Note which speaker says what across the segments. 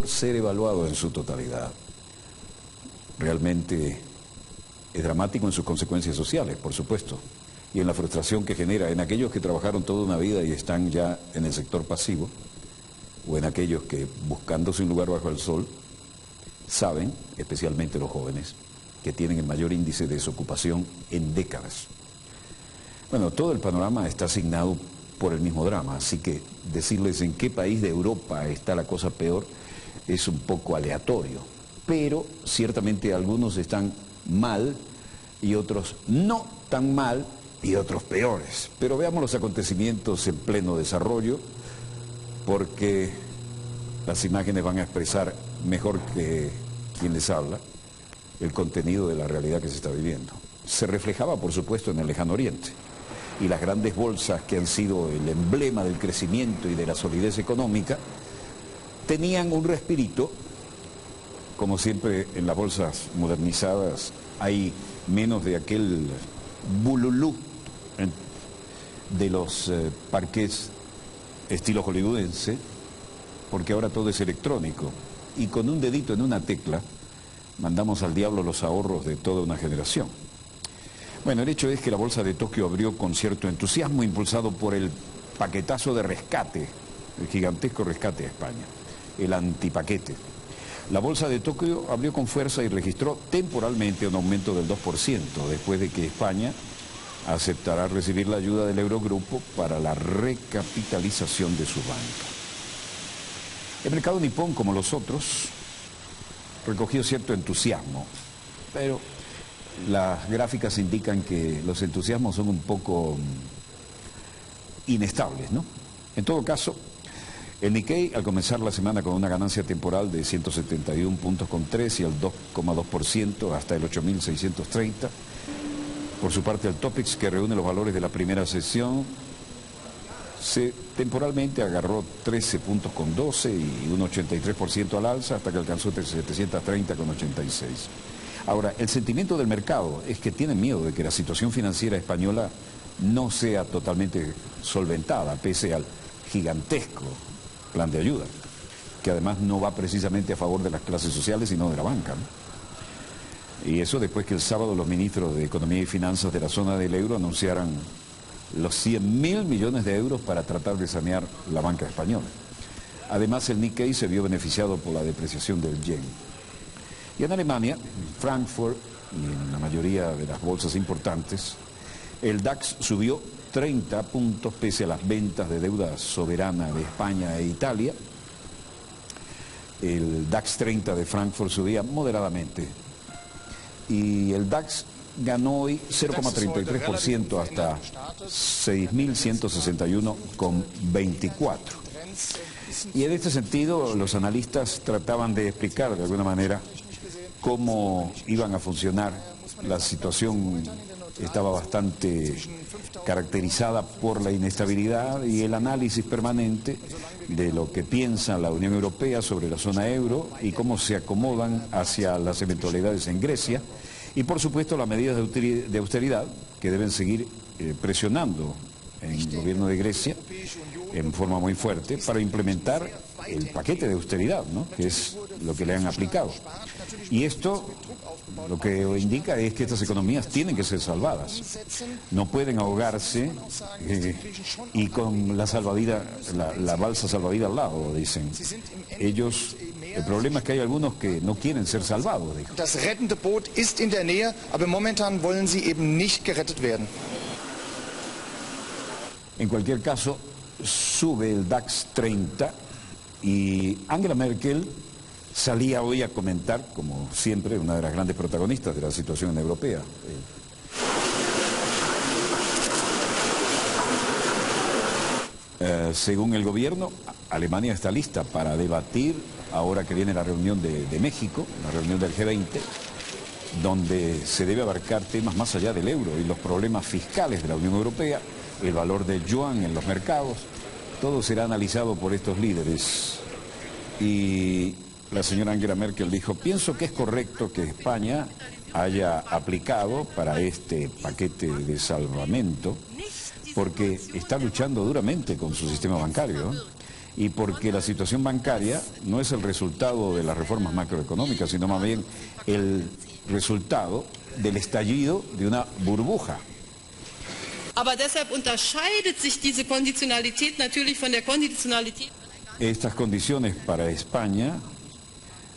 Speaker 1: por ser evaluado en su totalidad. Realmente es dramático en sus consecuencias sociales, por supuesto, y en la frustración que genera en aquellos que trabajaron toda una vida y están ya en el sector pasivo, o en aquellos que, buscándose un lugar bajo el sol, saben, especialmente los jóvenes, que tienen el mayor índice de desocupación en décadas. Bueno, todo el panorama está asignado por el mismo drama, así que decirles en qué país de Europa está la cosa peor es un poco aleatorio, pero ciertamente algunos están mal y otros no tan mal y otros peores. Pero veamos los acontecimientos en pleno desarrollo, porque las imágenes van a expresar mejor que quien les habla el contenido de la realidad que se está viviendo. Se reflejaba, por supuesto, en el lejano oriente, y las grandes bolsas que han sido el emblema del crecimiento y de la solidez económica tenían un respirito. Como siempre en las bolsas modernizadas hay menos de aquel bululú de los parqués estilo hollywoodense, porque ahora todo es electrónico y con un dedito en una tecla mandamos al diablo los ahorros de toda una generación. Bueno, el hecho es que la bolsa de Tokio abrió con cierto entusiasmo, impulsado por el paquetazo de rescate, el gigantesco rescate a España, el antipaquete. La bolsa de Tokio abrió con fuerza y registró temporalmente un aumento del 2%, después de que España aceptará recibir la ayuda del Eurogrupo para la recapitalización de su banca. El mercado nipón, como los otros, recogió cierto entusiasmo, pero las gráficas indican que los entusiasmos son un poco inestables, ¿no? En todo caso, el Nikkei, al comenzar la semana con una ganancia temporal de 171 puntos con 3 y el 2,2% hasta el 8.630. Por su parte, el Topix, que reúne los valores de la primera sesión, temporalmente agarró 13 puntos con 12 y un 83% al alza hasta que alcanzó 730 con 86. Ahora, el sentimiento del mercado es que tienen miedo de que la situación financiera española no sea totalmente solventada, pese al gigantesco plan de ayuda, que además no va precisamente a favor de las clases sociales, sino de la banca, ¿no? Y eso después que el sábado los ministros de Economía y Finanzas de la zona del euro anunciaran los 100.000 millones de euros para tratar de sanear la banca española. Además, el Nikkei se vio beneficiado por la depreciación del yen. Y en Alemania, en Frankfurt y en la mayoría de las bolsas importantes, el DAX subió 30 puntos pese a las ventas de deuda soberana de España e Italia. El DAX 30 de Frankfurt subía moderadamente y el DAX ganó hoy 0,33% hasta 6.161,24. Y en este sentido los analistas trataban de explicar de alguna manera cómo iban a funcionar. La situación estaba bastante caracterizada por la inestabilidad y el análisis permanente de lo que piensa la Unión Europea sobre la zona euro y cómo se acomodan hacia las eventualidades en Grecia y por supuesto las medidas de austeridad que deben seguir presionando en el gobierno de Grecia en forma muy fuerte para implementar el paquete de austeridad, ¿no?, que es lo que le han aplicado. Y esto lo que indica es que estas economías tienen que ser salvadas. No pueden ahogarse y con la salvavidas, la balsa salvavidas al lado, dicen. Ellos, el problema es que hay algunos que no quieren ser salvados, dijo.
Speaker 2: Das rettende Boot ist in der Nähe, aber momentan wollen sie eben nicht gerettet werden.
Speaker 1: En cualquier caso, sube el DAX 30 y Angela Merkel salía hoy a comentar, como siempre, una de las grandes protagonistas de la situación europea. Según el gobierno, Alemania está lista para debatir, ahora que viene la reunión de México, la reunión del G20, donde se debe abarcar temas más allá del euro y los problemas fiscales de la Unión Europea, el valor del yuan en los mercados. Todo será analizado por estos líderes. Y la señora Angela Merkel dijo: pienso que es correcto que España haya aplicado para este paquete de salvamento, porque está luchando duramente con su sistema bancario, ¿eh? y porque la situación bancaria no es el resultado de las reformas macroeconómicas, sino más bien el resultado del estallido de una burbuja.
Speaker 3: Aber deshalb unterscheidet sich diese Konditionalität natürlich von der Konditionalität.
Speaker 1: Estas condiciones para España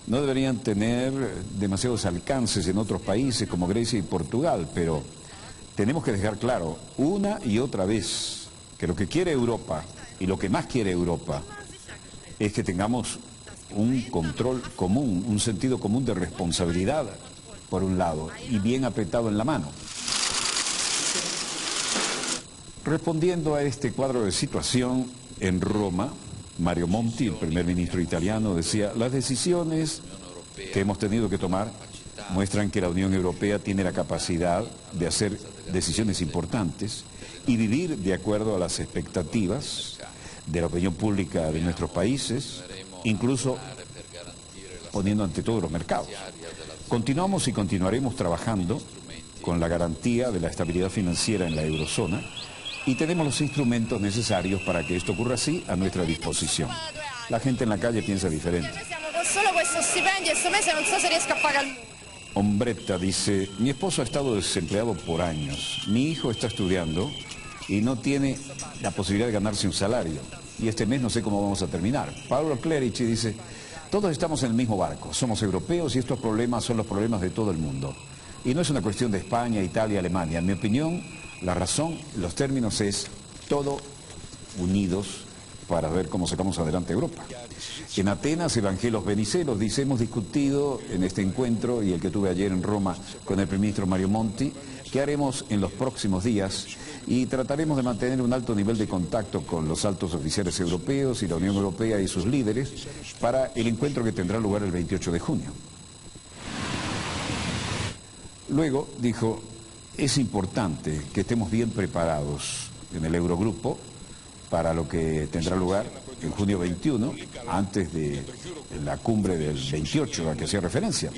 Speaker 1: no deberían tener demasiados alcances en otros países como Grecia y Portugal, pero tenemos que dejar claro una y otra vez que lo que quiere Europa y lo que más quiere Europa es que tengamos un control común, un sentido común de responsabilidad, por un lado, y bien apretado en la mano. Respondiendo a este cuadro de situación, en Roma, Mario Monti, el primer ministro italiano, decía: las decisiones que hemos tenido que tomar muestran que la Unión Europea tiene la capacidad de hacer decisiones importantes y vivir de acuerdo a las expectativas de la opinión pública de nuestros países, incluso poniendo ante todo los mercados. Continuamos y continuaremos trabajando con la garantía de la estabilidad financiera en la eurozona y tenemos los instrumentos necesarios para que esto ocurra así a nuestra disposición. La gente en la calle piensa diferente. Ombretta dice: mi esposo ha estado desempleado por años, mi hijo está estudiando y no tiene la posibilidad de ganarse un salario, y este mes no sé cómo vamos a terminar. Paolo Clerici dice: todos estamos en el mismo barco, somos europeos y estos problemas son los problemas de todo el mundo. Y no es una cuestión de España, Italia, Alemania. En mi opinión, la razón, los términos es todo unidos para ver cómo sacamos adelante Europa. En Atenas, Evangelos Venizelos dice: hemos discutido en este encuentro y el que tuve ayer en Roma con el primer ministro Mario Monti, qué haremos en los próximos días, y trataremos de mantener un alto nivel de contacto con los altos oficiales europeos y la Unión Europea y sus líderes para el encuentro que tendrá lugar el 28 de junio. Luego dijo: es importante que estemos bien preparados en el Eurogrupo para lo que tendrá lugar en junio 21, antes de la cumbre del 28 a la que hacía referencia.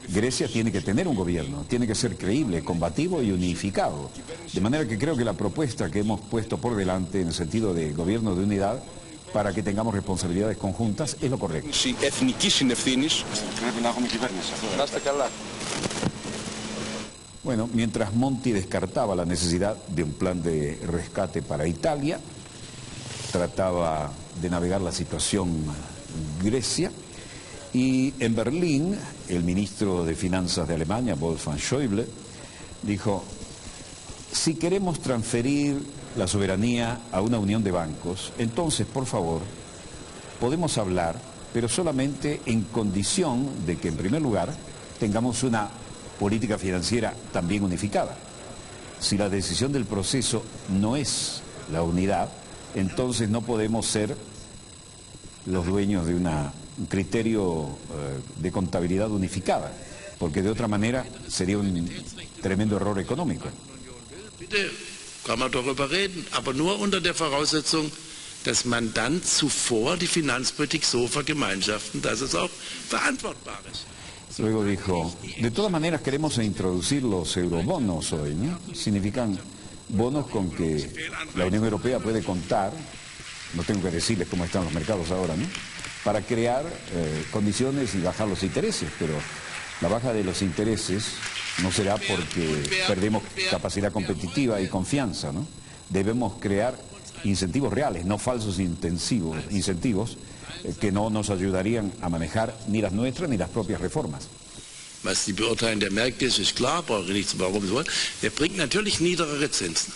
Speaker 1: Grecia tiene que tener un gobierno, tiene que ser creíble, combativo y unificado. De manera que creo que la propuesta que hemos puesto por delante en el sentido de gobierno de unidad para que tengamos responsabilidades conjuntas es lo correcto. Bueno, mientras Monti descartaba la necesidad de un plan de rescate para Italia, trataba de navegar la situación Grecia, y en Berlín el ministro de Finanzas de Alemania, Wolfgang Schäuble, dijo: si queremos transferir la soberanía a una unión de bancos, entonces, por favor, podemos hablar, pero solamente en condición de que, en primer lugar, tengamos una política financiera también unificada. Si la decisión del proceso no es la unidad, entonces no podemos ser los dueños de un criterio de contabilidad unificada, porque de otra manera sería un tremendo error económico.
Speaker 4: Bitte, kann man darüber reden, aber nur unter der Voraussetzung, dass man dann zuvor die Finanzpolitik so vergemeinschaften, dass es auch verantwortbar ist.
Speaker 1: Luego dijo: de todas maneras queremos introducir los eurobonos hoy, ¿no? Significan bonos con que la Unión Europea puede contar, no tengo que decirles cómo están los mercados ahora, ¿no?, para crear condiciones y bajar los intereses, pero la baja de los intereses no será porque perdemos capacidad competitiva y confianza, ¿no? Debemos crear incentivos reales, no falsos incentivos que no nos ayudarían a manejar ni las nuestras ni las propias reformas.
Speaker 4: Was die Beurteilung der Märkte ist klar, brauche ich nichts warum so. Der bringt natürlich niedrigere Zinsen.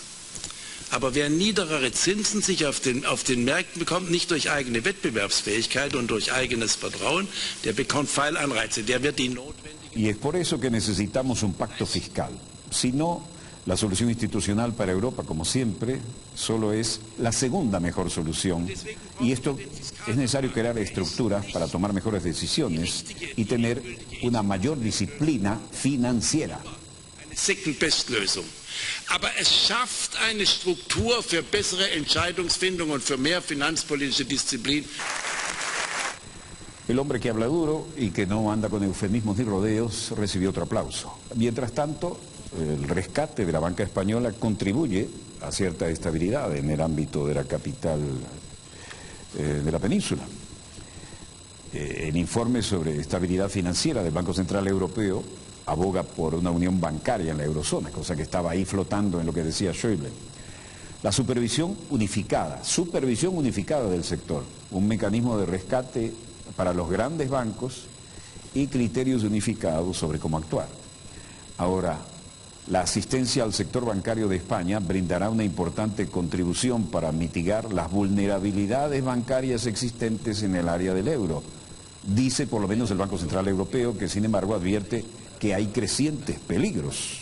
Speaker 4: Aber wer niedrigere Zinsen sich auf den Märkten bekommt, nicht durch eigene Wettbewerbsfähigkeit und durch eigenes Vertrauen, der bekommt Fehlanreize, der wird die notwendigen...
Speaker 1: Y es por eso que necesitamos un pacto fiscal. Si no, la solución institucional para Europa, como siempre, solo es la segunda mejor solución. Y esto es necesario crear estructuras para tomar mejores decisiones y tener una mayor disciplina financiera.
Speaker 4: Second-Best-Lösung. Aber es schafft eine Struktur für bessere Entscheidungsfindung und für mehr finanzpolitische Disziplin.
Speaker 1: El hombre que habla duro y que no anda con eufemismos ni rodeos recibió otro aplauso. Mientras tanto, el rescate de la banca española contribuye a cierta estabilidad en el ámbito de la capital de la península. El informe sobre estabilidad financiera del Banco Central Europeo aboga por una unión bancaria en la eurozona, cosa que estaba ahí flotando en lo que decía Schäuble. La supervisión unificada del sector, un mecanismo de rescate para los grandes bancos y criterios unificados sobre cómo actuar. Ahora, la asistencia al sector bancario de España brindará una importante contribución para mitigar las vulnerabilidades bancarias existentes en el área del euro. Dice por lo menos el Banco Central Europeo, que sin embargo advierte que hay crecientes peligros.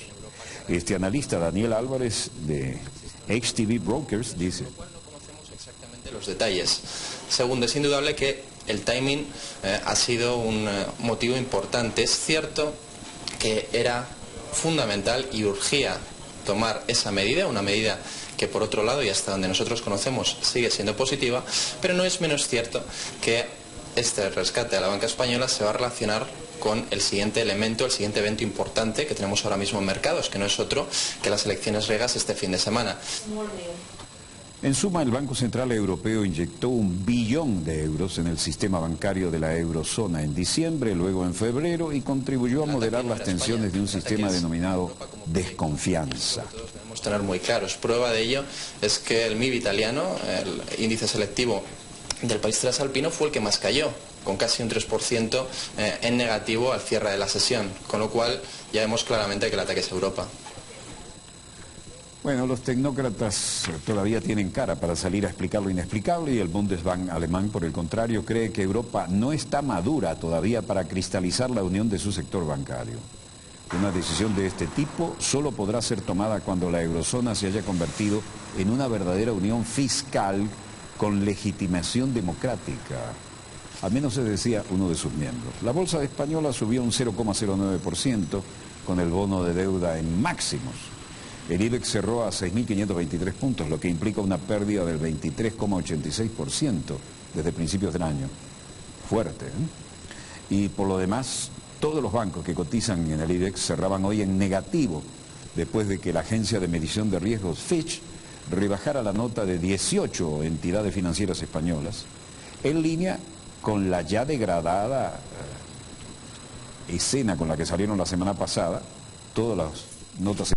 Speaker 1: Este analista Daniel Álvarez de HTB Brokers dice:
Speaker 5: no conocemos exactamente los detalles. Segundo, es indudable que el timing ha sido un motivo importante. Es cierto que era fundamental y urgía tomar esa medida, una medida que por otro lado y hasta donde nosotros conocemos sigue siendo positiva, pero no es menos cierto que este rescate a la banca española se va a relacionar con el siguiente elemento, el siguiente evento importante que tenemos ahora mismo en mercados, que no es otro que las elecciones griegas este fin de semana.
Speaker 1: En suma, el Banco Central Europeo inyectó 1 billón de euros en el sistema bancario de la eurozona en diciembre, luego en febrero, y contribuyó a moderar las tensiones de un sistema denominado desconfianza.
Speaker 5: Todos debemos tener muy claros. Prueba de ello es que el MIB italiano, el índice selectivo del país transalpino, fue el que más cayó, con casi un 3% en negativo al cierre de la sesión, con lo cual ya vemos claramente que el ataque es Europa.
Speaker 1: Bueno, los tecnócratas todavía tienen cara para salir a explicar lo inexplicable y el Bundesbank alemán, por el contrario, cree que Europa no está madura todavía para cristalizar la unión de su sector bancario. Una decisión de este tipo solo podrá ser tomada cuando la eurozona se haya convertido en una verdadera unión fiscal con legitimación democrática. Al menos se decía uno de sus miembros. La bolsa española subió un 0,09% con el bono de deuda en máximos. El IBEX cerró a 6.523 puntos, lo que implica una pérdida del 23,86% desde principios del año. Fuerte, ¿eh? Y por lo demás, todos los bancos que cotizan en el IBEX cerraban hoy en negativo, después de que la agencia de medición de riesgos Fitch rebajara la nota de 18 entidades financieras españolas, en línea con la ya degradada escena con la que salieron la semana pasada todas las notas